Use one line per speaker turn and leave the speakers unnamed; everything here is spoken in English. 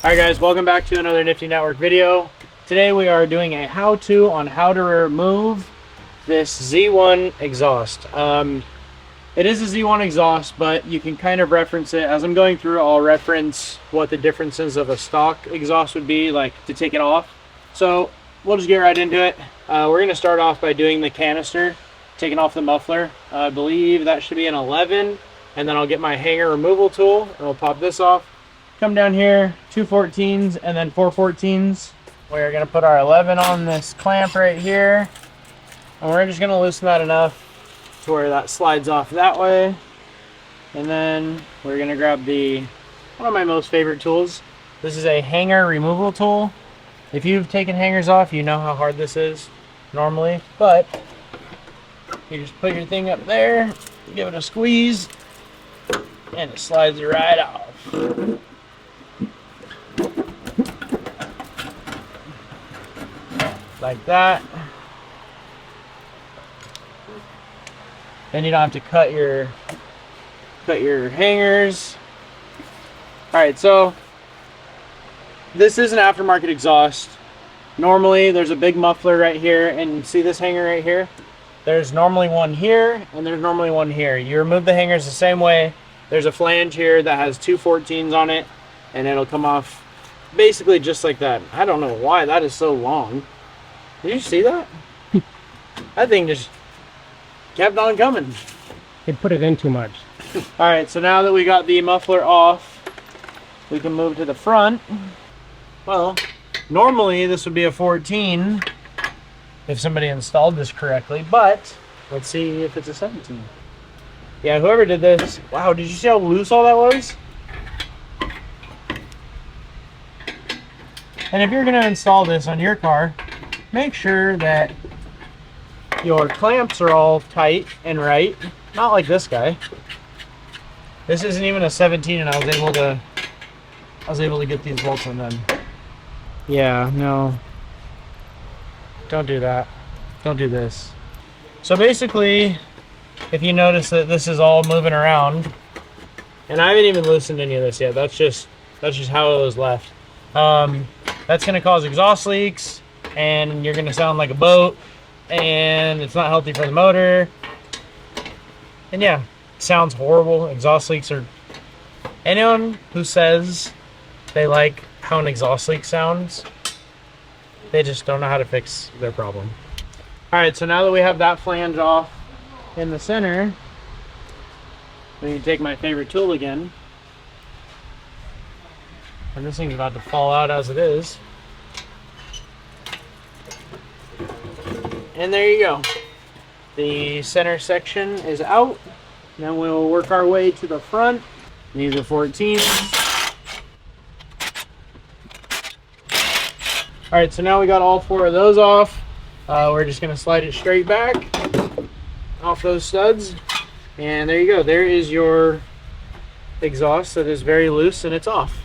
Alright guys, welcome back to another Nifty Network video. Today we are doing a how-to on how to remove this Z1 exhaust. It is a Z1 exhaust, but you can kind of reference it. As I'm going through, I'll reference what the differences of a stock exhaust would be, like to take it off. So we'll just get right into it. We're going to start off by doing the canister, taking off the muffler. I believe that should be an 11, and then I'll get my hanger removal tool and we'll pop this off. Come down here, 2 14s and then 4 14s. We're gonna put our 11 on this clamp right here, and we're just gonna loosen that enough to where that slides off that way. And then we're gonna grab one of my most favorite tools. This is a hanger removal tool. If you've taken hangers off, you know how hard this is normally, but you just put your thing up there, give it a squeeze, and it slides right off. Like that. Then you don't have to cut your hangers. Alright, so this is an aftermarket exhaust. Normally there's a big muffler right here, and see this hanger right here? There's normally one here and there's normally one here. You remove the hangers the same way. There's a flange here that has 2 14s on it, and it'll come off basically just like that. I don't know why that is so long. Did you see that? That thing just kept on coming.
It put it in too much.
Alright, so now that we got the muffler off, we can move to the front. Well, normally this would be a 14 if somebody installed this correctly, but let's see if it's a 17. Yeah, whoever did this, wow, did you see how loose all that was? And if you're going to install this on your car, make sure that your clamps are all tight and right. Not like this guy. This isn't even a 17, and I was able to get these bolts undone. Yeah, no. Don't do that. Don't do this. So basically, if you notice that this is all moving around, and I haven't even loosened any of this yet. That's just how it was left. That's going to cause exhaust leaks, and you're going to sound like a boat, and it's not healthy for the motor. And yeah, it sounds horrible. Exhaust leaks are... Anyone who says they like how an exhaust leak sounds, they just don't know how to fix their problem. Alright, so now that we have that flange off in the center, we can take my favorite tool again. And this thing's about to fall out as it is. And there you go. The center section is out. Then we'll work our way to the front. These are 14s. Alright, so now we got all 4 of those off. We're just going to slide it straight back off those studs. And there you go. There is your exhaust that is very loose, and it's off.